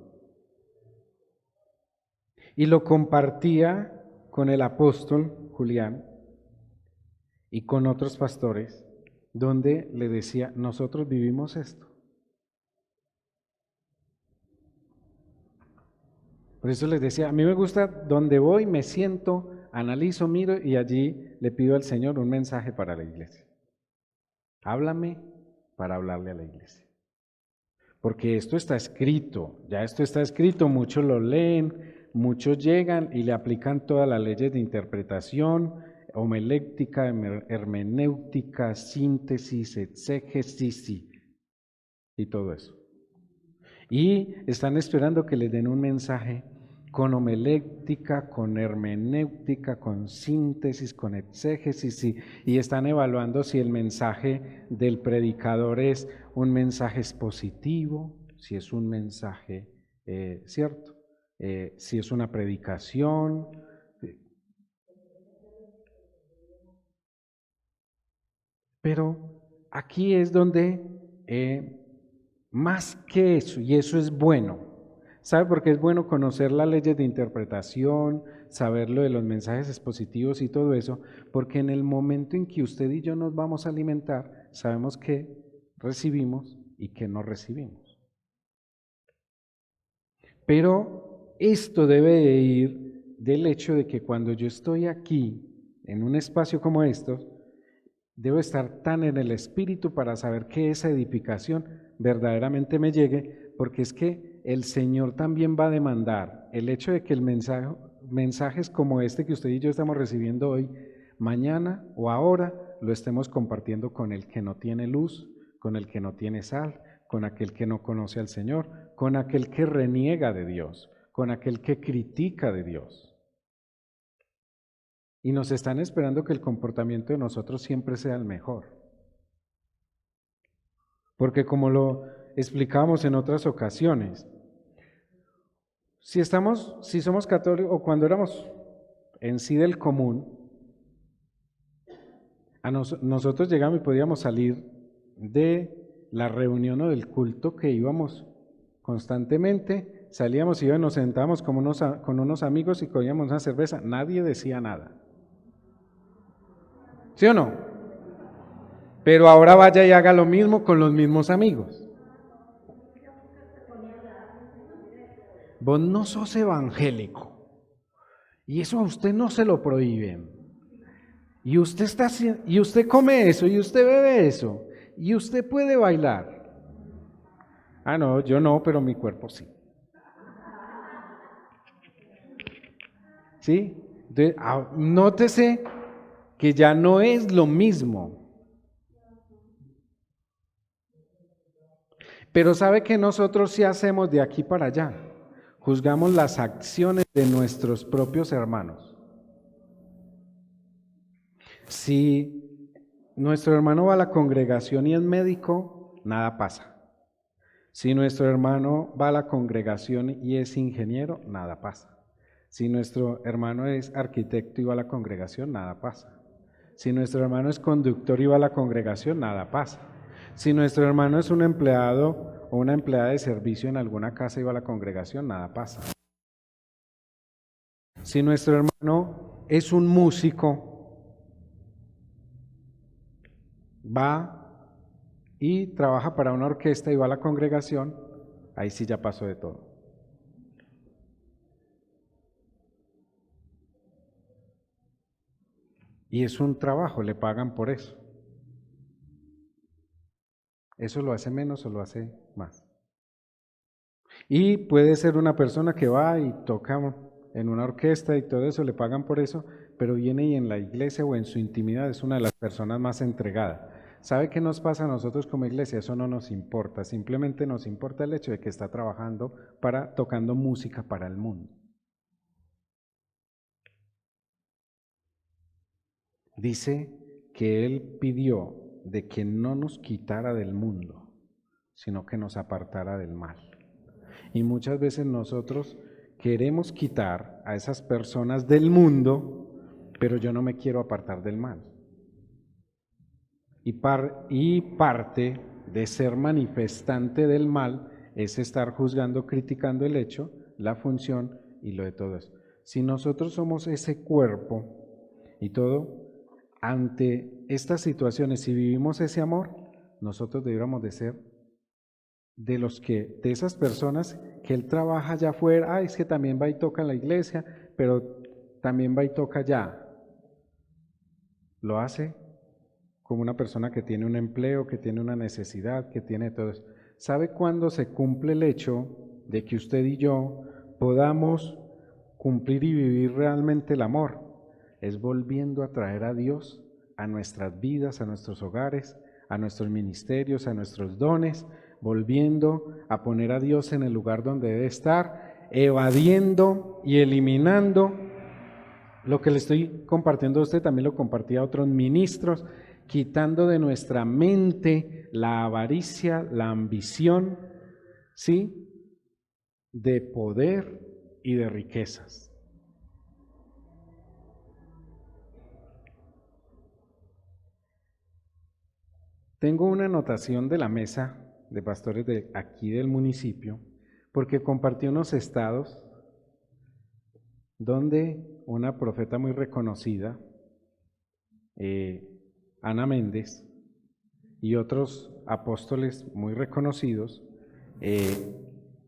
Y lo compartía con el apóstol Julián y con otros pastores, donde le decía, nosotros vivimos esto. Por eso les decía, a mí me gusta donde voy, me siento, analizo, miro y allí le pido al Señor un mensaje para la iglesia. Háblame para hablarle a la iglesia. Porque esto está escrito, ya esto está escrito, muchos lo leen, muchos llegan y le aplican todas las leyes de interpretación, homilética, hermenéutica, síntesis, exégesis y todo eso. Y están esperando que les den un mensaje con homilética, con hermenéutica, con síntesis, con exégesis y están evaluando si el mensaje del predicador es un mensaje expositivo, si es un mensaje, ¿cierto? Si es una predicación. Pero aquí es donde más que eso, y eso es bueno. ¿Sabe por qué es bueno conocer las leyes de interpretación, saber lo de los mensajes expositivos y todo eso? Porque en el momento en que usted y yo nos vamos a alimentar, sabemos qué recibimos y qué no recibimos. Pero esto debe de ir del hecho de que cuando yo estoy aquí, en un espacio como estos, debo estar tan en el espíritu para saber que esa edificación verdaderamente me llegue, porque es que el Señor también va a demandar el hecho de que mensajes como este que usted y yo estamos recibiendo hoy, mañana o ahora lo estemos compartiendo con el que no tiene luz, con el que no tiene sal, con aquel que no conoce al Señor, con aquel que reniega de Dios, con aquel que critica de Dios. Y nos están esperando que el comportamiento de nosotros siempre sea el mejor. Porque como lo explicábamos en otras ocasiones, si somos católicos o cuando éramos en sí del común, nosotros llegamos y podíamos salir de la reunión o del culto que íbamos constantemente, salíamos y nos sentábamos con unos amigos y cogíamos una cerveza, nadie decía nada. ¿Sí o no? Pero ahora vaya y haga lo mismo con los mismos amigos. Vos no sos evangélico y eso a usted no se lo prohíben. Y y usted come eso y usted bebe eso y usted puede bailar. Ah, no, yo no, pero mi cuerpo sí. ¿Sí? Entonces, nótese que ya no es lo mismo. Pero sabe que nosotros sí hacemos de aquí para allá. Juzgamos las acciones de nuestros propios hermanos. Si nuestro hermano va a la congregación y es médico, nada pasa. Si nuestro hermano va a la congregación y es ingeniero, nada pasa. Si nuestro hermano es arquitecto y va a la congregación, nada pasa. Si nuestro hermano es conductor y va a la congregación, nada pasa. Si nuestro hermano es un empleado o una empleada de servicio en alguna casa y va a la congregación, nada pasa. Si nuestro hermano es un músico, va y trabaja para una orquesta y va a la congregación, ahí sí ya pasó de todo. Y es un trabajo, le pagan por eso. ¿Eso lo hace menos o lo hace más? Y puede ser una persona que va y toca en una orquesta y todo eso, le pagan por eso, pero viene y en la iglesia o en su intimidad es una de las personas más entregadas. ¿Sabe qué nos pasa a nosotros como iglesia? Eso no nos importa, simplemente nos importa el hecho de que está trabajando tocando música para el mundo. Dice que Él pidió de que no nos quitara del mundo, sino que nos apartara del mal. Y muchas veces nosotros queremos quitar a esas personas del mundo, pero yo no me quiero apartar del mal. Y parte de ser manifestante del mal es estar juzgando, criticando el hecho, la función y lo de todo eso. Si nosotros somos ese cuerpo y todo, ante estas situaciones, si vivimos ese amor, nosotros deberíamos de ser de esas personas que él trabaja allá afuera, es que también va y toca en la iglesia, pero también va y toca allá. Lo hace como una persona que tiene un empleo, que tiene una necesidad, que tiene todo eso. ¿Sabe cuándo se cumple el hecho de que usted y yo podamos cumplir y vivir realmente el amor? Es volviendo a traer a Dios a nuestras vidas, a nuestros hogares, a nuestros ministerios, a nuestros dones, volviendo a poner a Dios en el lugar donde debe estar, evadiendo y eliminando lo que le estoy compartiendo a usted, también lo compartí a otros ministros, quitando de nuestra mente la avaricia, la ambición, ¿sí? De poder y de riquezas. Tengo una anotación de la mesa de pastores de aquí del municipio, porque compartí unos estados donde una profeta muy reconocida, Ana Méndez, y otros apóstoles muy reconocidos,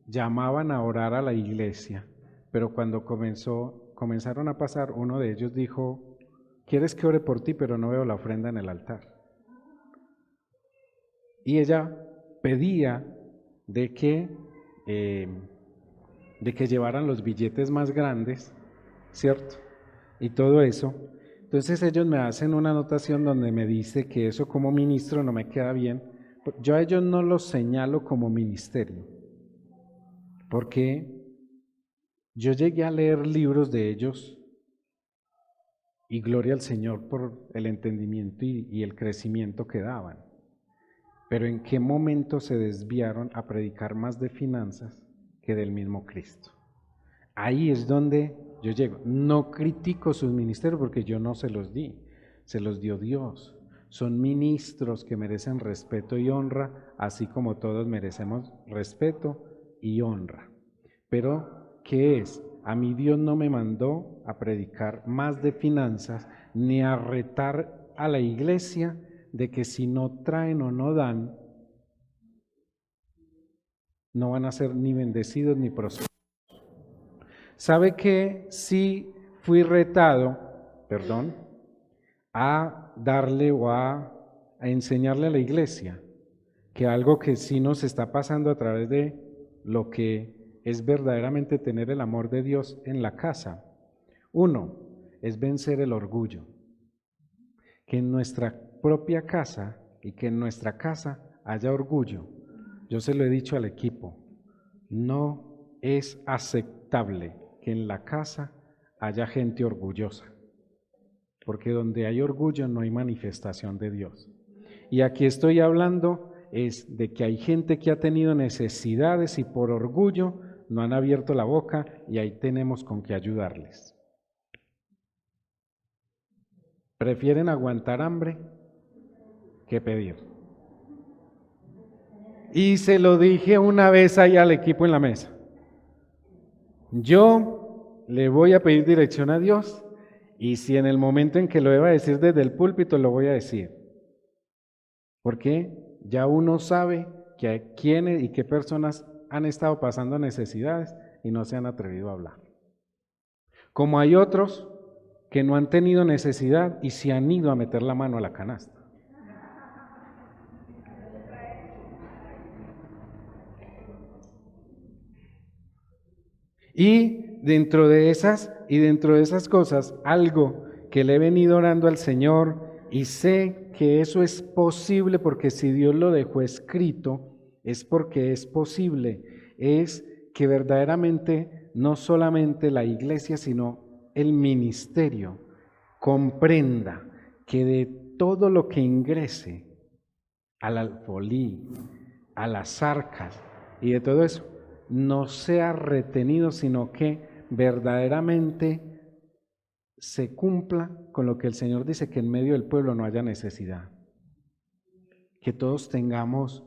llamaban a orar a la iglesia, pero cuando comenzaron a pasar, uno de ellos dijo, ¿quieres que ore por ti? Pero no veo la ofrenda en el altar. Y ella pedía de que, eh, de que llevaran los billetes más grandes, ¿cierto? Y todo eso. Entonces ellos me hacen una anotación donde me dice que eso como ministro no me queda bien. Yo a ellos no los señalo como ministerio, porque yo llegué a leer libros de ellos y gloria al Señor por el entendimiento y el crecimiento que daban. Pero ¿en qué momento se desviaron a predicar más de finanzas que del mismo Cristo? Ahí es donde yo llego. No critico sus ministerios porque yo no se los di, se los dio Dios. Son ministros que merecen respeto y honra, así como todos merecemos respeto y honra. Pero, ¿qué es? A mí Dios no me mandó a predicar más de finanzas ni a retar a la iglesia de que si no traen o no dan, no van a ser ni bendecidos ni prósperos. ¿Sabe que sí fui retado, a darle o a enseñarle a la iglesia que algo que sí nos está pasando a través de lo que es verdaderamente tener el amor de Dios en la casa? Uno, es vencer el orgullo. Que en nuestra propia casa y que en nuestra casa haya orgullo. Yo se lo he dicho al equipo, no es aceptable que en la casa haya gente orgullosa, porque donde hay orgullo no hay manifestación de Dios. Y aquí estoy hablando es de que hay gente que ha tenido necesidades y por orgullo no han abierto la boca y ahí tenemos con qué ayudarles. Prefieren aguantar hambre que pedir. Y se lo dije una vez ahí al equipo en la mesa. Yo le voy a pedir dirección a Dios y si en el momento en que lo deba decir desde el púlpito, lo voy a decir. Porque ya uno sabe que quiénes y qué personas han estado pasando necesidades y no se han atrevido a hablar. Como hay otros que no han tenido necesidad y se han ido a meter la mano a la canasta. Y dentro de esas cosas, algo que le he venido orando al Señor y sé que eso es posible porque si Dios lo dejó escrito, es porque es posible, es que verdaderamente no solamente la iglesia, sino el ministerio comprenda que de todo lo que ingrese al alfolí, a las arcas y de todo eso, no sea retenido, sino que verdaderamente se cumpla con lo que el Señor dice, que en medio del pueblo no haya necesidad. Que todos tengamos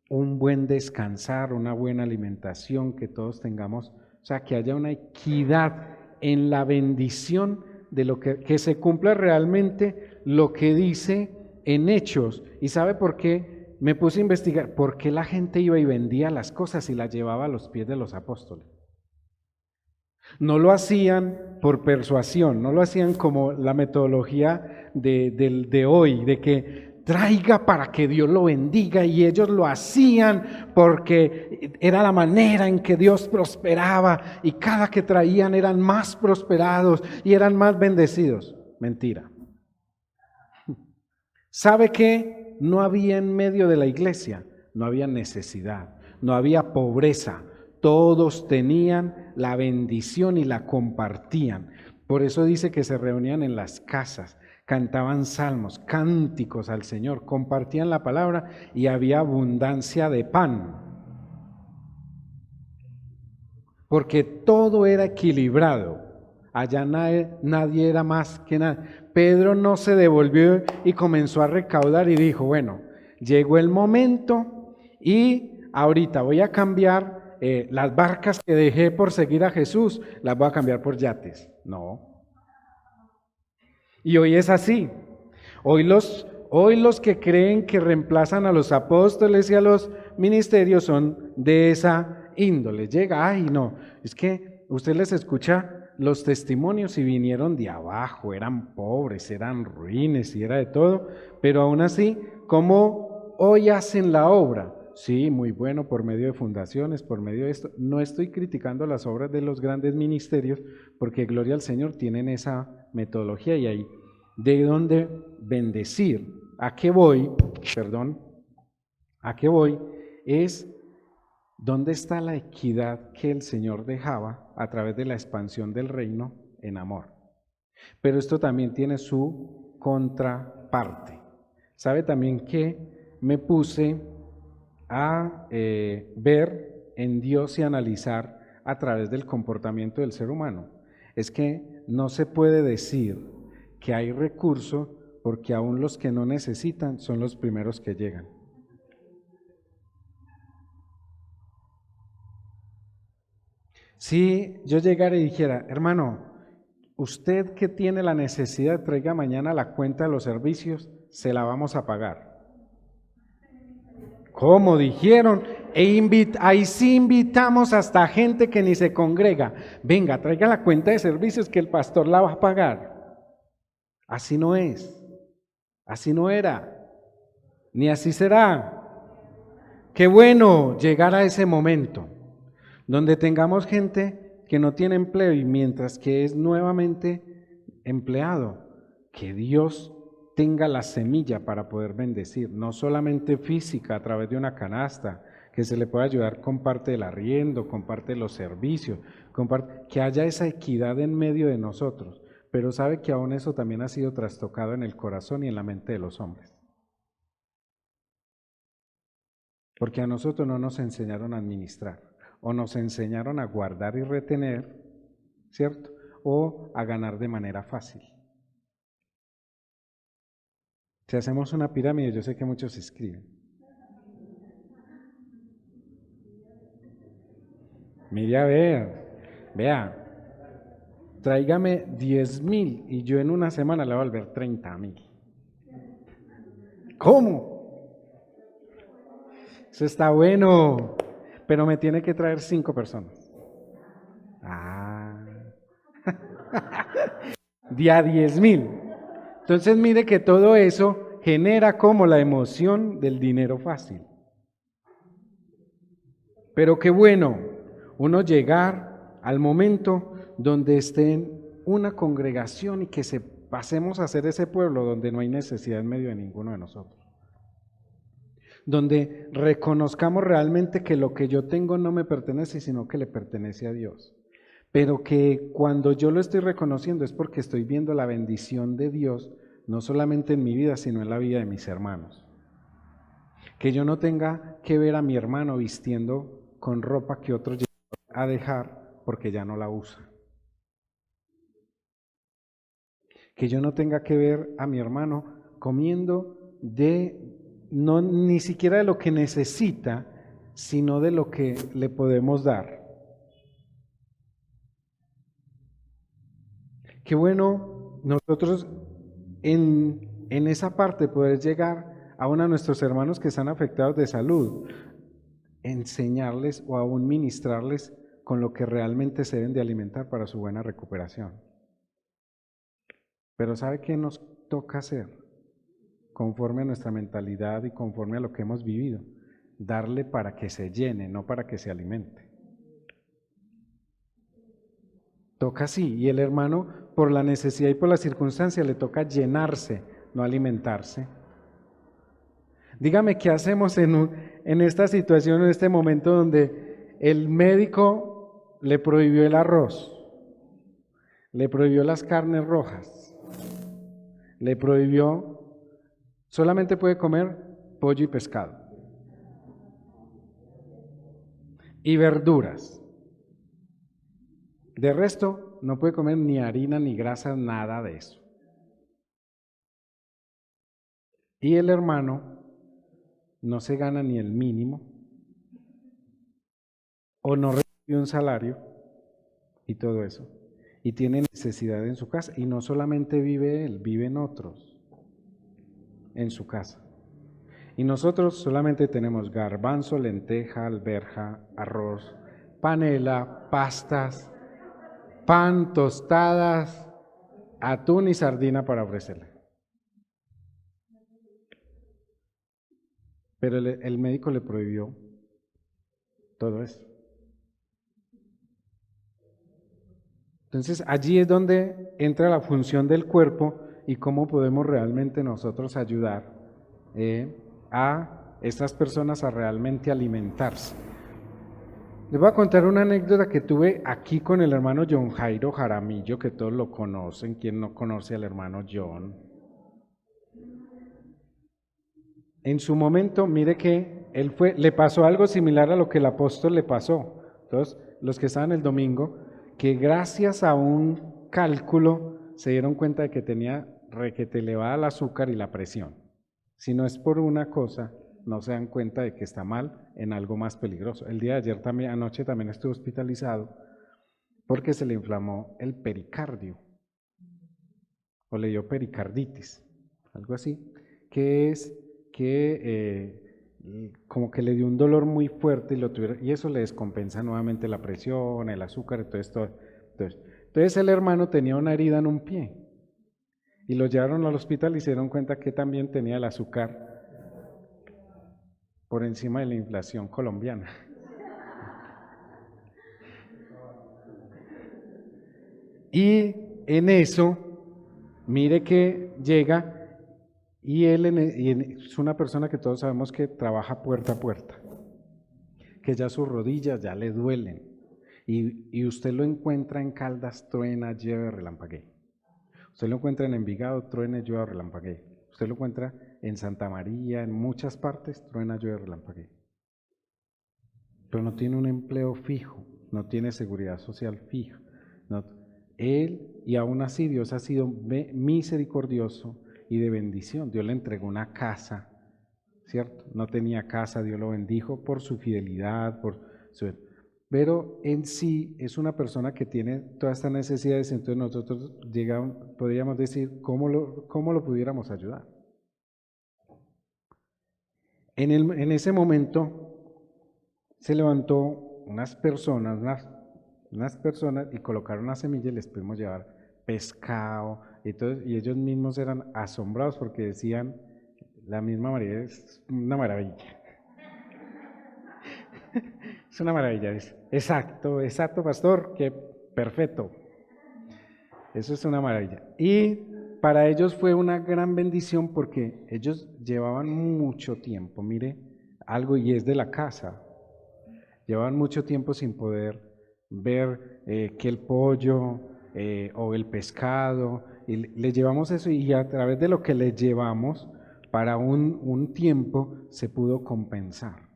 un buen descansar, una buena alimentación, que todos tengamos, o sea, que haya una equidad en la bendición de lo que se cumpla realmente lo que dice en Hechos. ¿Y sabe por qué? Me puse a investigar por qué la gente iba y vendía las cosas y las llevaba a los pies de los apóstoles. No lo hacían por persuasión, no lo hacían como la metodología de hoy, de que traiga para que Dios lo bendiga, y ellos lo hacían porque era la manera en que Dios prosperaba y cada que traían eran más prosperados y eran más bendecidos. Mentira. ¿Sabe qué? No había en medio de la iglesia, no había necesidad, no había pobreza. Todos tenían la bendición y la compartían. Por eso dice que se reunían en las casas, cantaban salmos, cánticos al Señor, compartían la palabra y había abundancia de pan. Porque todo era equilibrado. Allá nadie era más que nadie. Pedro no se devolvió y comenzó a recaudar y dijo, bueno, llegó el momento y ahorita voy a cambiar las barcas que dejé por seguir a Jesús, las voy a cambiar por yates. No. Y hoy es así. Hoy los que creen que reemplazan a los apóstoles y a los ministerios son de esa índole. Llega, ay no, es que usted les escucha los testimonios y vinieron de abajo, eran pobres, eran ruines y era de todo, pero aún así, como hoy hacen la obra, sí, muy bueno, por medio de fundaciones, por medio de esto. No estoy criticando las obras de los grandes ministerios, porque gloria al Señor tienen esa metodología y ahí de dónde bendecir. ¿A qué voy? ¿A qué voy? Es dónde está la equidad que el Señor dejaba a través de la expansión del reino en amor. Pero esto también tiene su contraparte. ¿Sabe también que me puse a ver en Dios y analizar a través del comportamiento del ser humano? Es que no se puede decir que hay recursos porque aún los que no necesitan son los primeros que llegan. Si yo llegara y dijera, hermano, usted que tiene la necesidad, traiga mañana la cuenta de los servicios, se la vamos a pagar. ¿Cómo dijeron? Ahí sí invitamos hasta gente que ni se congrega. Venga, traiga la cuenta de servicios que el pastor la va a pagar. Así no es, así no era, ni así será. Qué bueno llegar a ese momento donde tengamos gente que no tiene empleo y mientras que es nuevamente empleado, que Dios tenga la semilla para poder bendecir, no solamente física a través de una canasta, que se le pueda ayudar con parte del arriendo, con parte de los servicios, que haya esa equidad en medio de nosotros, pero sabe que aún eso también ha sido trastocado en el corazón y en la mente de los hombres. Porque a nosotros no nos enseñaron a administrar, o nos enseñaron a guardar y retener, ¿cierto? O a ganar de manera fácil. Si hacemos una pirámide, yo sé que muchos se escriben. Mire a ver, vea, tráigame 10,000 y yo en una semana le voy a volver 30,000. ¿Cómo? Eso está bueno, pero me tiene que traer 5 personas. De a 10,000. Entonces mire que todo eso genera como la emoción del dinero fácil. Pero qué bueno uno llegar al momento donde esté en una congregación y que pasemos a ser ese pueblo donde no hay necesidad en medio de ninguno de nosotros. Donde reconozcamos realmente que lo que yo tengo no me pertenece, sino que le pertenece a Dios. Pero que cuando yo lo estoy reconociendo es porque estoy viendo la bendición de Dios, no solamente en mi vida, sino en la vida de mis hermanos. Que yo no tenga que ver a mi hermano vistiendo con ropa que otros llegan a dejar porque ya no la usa. Que yo no tenga que ver a mi hermano comiendo no ni siquiera de lo que necesita, sino de lo que le podemos dar. Qué bueno nosotros en esa parte poder llegar a uno de nuestros hermanos que están afectados de salud, enseñarles o aún ministrarles con lo que realmente se deben de alimentar para su buena recuperación. Pero ¿sabe qué nos toca hacer? Conforme a nuestra mentalidad y conforme a lo que hemos vivido, darle para que se llene, no para que se alimente. Toca así, y el hermano por la necesidad y por la circunstancia le toca llenarse, no alimentarse. Dígame qué hacemos en esta situación, en este momento donde el médico le prohibió el arroz, le prohibió las carnes rojas, le prohibió, solamente puede comer pollo y pescado y verduras. De resto, no puede comer ni harina, ni grasa, nada de eso. Y el hermano no se gana ni el mínimo o no recibe un salario y todo eso. Y tiene necesidad en su casa. Y no solamente vive él, viven otros en su casa. Y nosotros solamente tenemos garbanzo, lenteja, alberja, arroz, panela, pastas, pan, tostadas, atún y sardina para ofrecerle. Pero el médico le prohibió todo eso. Entonces allí es donde entra la función del cuerpo y cómo podemos realmente nosotros ayudar a estas personas a realmente alimentarse. Les voy a contar una anécdota que tuve aquí con el hermano John Jairo Jaramillo, que todos lo conocen. ¿Quién no conoce al hermano John? En su momento, mire que le pasó algo similar a lo que el apóstol le pasó. Entonces, los que estaban el domingo, que gracias a un cálculo se dieron cuenta de que tenía requete elevada el azúcar y la presión. Si no es por una cosa, no se dan cuenta de que está mal en algo más peligroso. El día de ayer también, anoche también estuvo hospitalizado porque se le inflamó el pericardio. o le dio pericarditis, algo así, que es que como que le dio un dolor muy fuerte y eso le descompensa nuevamente la presión, el azúcar, entonces el hermano tenía una herida en un pie y lo llevaron al hospital y se dieron cuenta que también tenía el azúcar por encima de la inflación colombiana. Y en eso, mire que llega y es una persona que todos sabemos que trabaja puerta a puerta, que ya sus rodillas ya le duelen. Y usted lo encuentra en Caldas, truena, llueve, relampaguee. Usted lo encuentra en Envigado, truena, llueve, relampaguee. Usted lo encuentra en Santa María, en muchas partes, truena, llueve, relampaguee. Pero no tiene un empleo fijo, no tiene seguridad social fija. Él, y aún así Dios ha sido misericordioso y de bendición. Dios le entregó una casa, ¿cierto? No tenía casa, Dios lo bendijo por su fidelidad, pero en sí es una persona que tiene todas estas necesidades, entonces nosotros podríamos decir, ¿cómo lo pudiéramos ayudar? En ese momento se levantó unas personas y colocaron una semilla y les pudimos llevar pescado y ellos mismos eran asombrados porque decían, la misma María es una maravilla. Es una maravilla, es exacto, pastor, que perfecto. Eso es una maravilla. Y para ellos fue una gran bendición porque ellos llevaban mucho tiempo, mire, algo y es de la casa. Llevaban mucho tiempo sin poder ver que el pollo o el pescado, y le llevamos eso y a través de lo que le llevamos, para un tiempo se pudo compensar.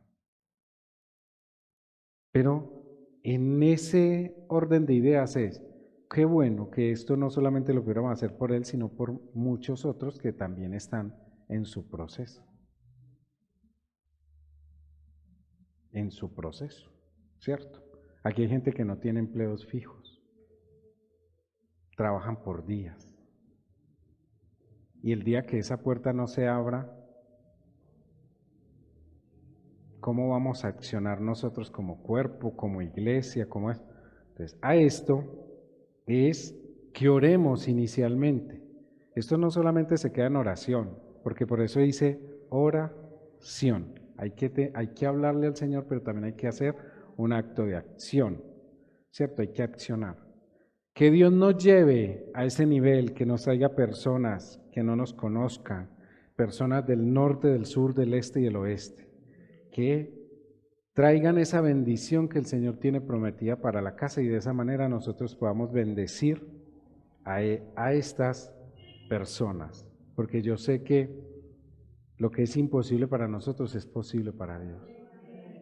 Pero en ese orden de ideas es, qué bueno que esto no solamente lo pudiéramos hacer por él, sino por muchos otros que también están en su proceso. En su proceso, ¿cierto? Aquí hay gente que no tiene empleos fijos, trabajan por días. Y el día que esa puerta no se abra, ¿cómo vamos a accionar nosotros como cuerpo, como iglesia, como es? Entonces, a esto es que oremos inicialmente. Esto no solamente se queda en oración, porque por eso dice oración. Hay que hablarle al Señor, pero también hay que hacer un acto de acción, ¿cierto? Hay que accionar. Que Dios nos lleve a ese nivel, que nos traiga personas que no nos conozcan, personas del norte, del sur, del este y del oeste, que traigan esa bendición que el Señor tiene prometida para la casa y de esa manera nosotros podamos bendecir a estas personas, porque yo sé que lo que es imposible para nosotros es posible para Dios.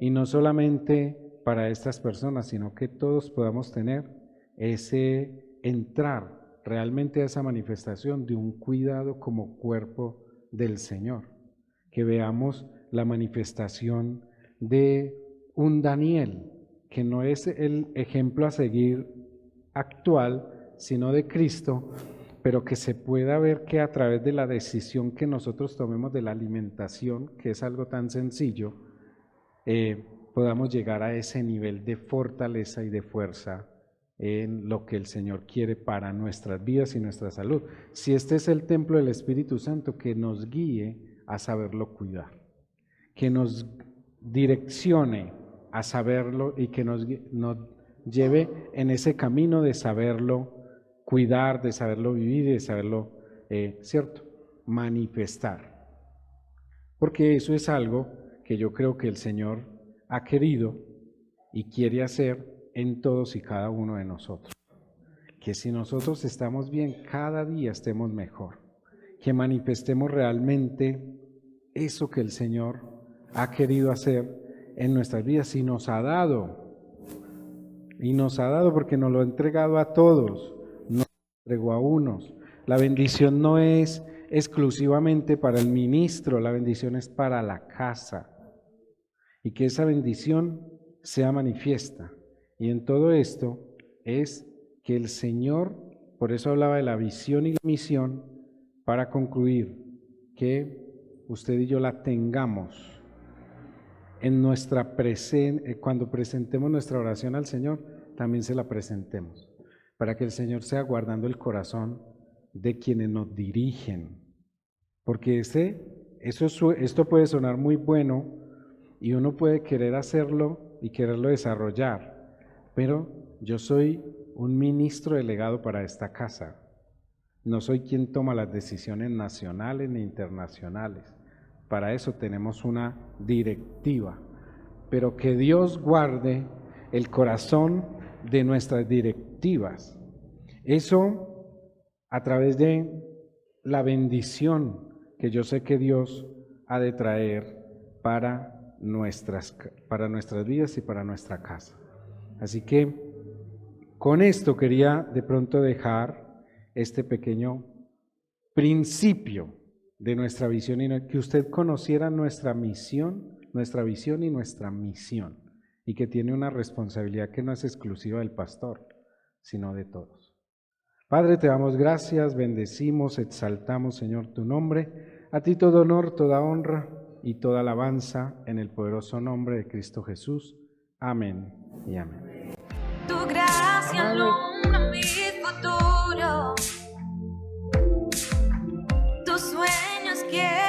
Y no solamente para estas personas, sino que todos podamos tener entrar realmente a esa manifestación de un cuidado como cuerpo del Señor, que veamos la manifestación de un Daniel, que no es el ejemplo a seguir actual, sino de Cristo, pero que se pueda ver que a través de la decisión que nosotros tomemos de la alimentación, que es algo tan sencillo, podamos llegar a ese nivel de fortaleza y de fuerza en lo que el Señor quiere para nuestras vidas y nuestra salud. Si este es el templo del Espíritu Santo, que nos guíe a saberlo cuidar, que nos direccione a saberlo y que nos lleve en ese camino de saberlo cuidar, de saberlo vivir, de saberlo, ¿cierto?, manifestar. Porque eso es algo que yo creo que el Señor ha querido y quiere hacer en todos y cada uno de nosotros. Que si nosotros estamos bien, cada día estemos mejor. Que manifestemos realmente eso que el Señor ha querido hacer en nuestras vidas y nos ha dado. Y nos ha dado porque nos lo ha entregado a todos, no lo entregó a unos. La bendición no es exclusivamente para el ministro, la bendición es para la casa. Y que esa bendición sea manifiesta. Y en todo esto es que el Señor por eso hablaba de la visión y la misión, para concluir que usted y yo la tengamos en nuestra cuando presentemos nuestra oración al Señor, también se la presentemos, para que el Señor sea guardando el corazón de quienes nos dirigen. Porque esto puede sonar muy bueno y uno puede querer hacerlo y quererlo desarrollar, pero yo soy un ministro delegado para esta casa. No soy quien toma las decisiones nacionales ni internacionales. Para eso tenemos una directiva, pero que Dios guarde el corazón de nuestras directivas. Eso a través de la bendición que yo sé que Dios ha de traer para nuestras vidas y para nuestra casa. Así que con esto quería de pronto dejar este pequeño principio de nuestra visión y que usted conociera nuestra misión, nuestra visión y nuestra misión, y que tiene una responsabilidad que no es exclusiva del pastor, sino de todos. Padre, te damos gracias, bendecimos, exaltamos, Señor, tu nombre. A ti todo honor, toda honra y toda alabanza en el poderoso nombre de Cristo Jesús. Amén y amén. Tu gracia alumbra mi futuro. Tus sueños quiero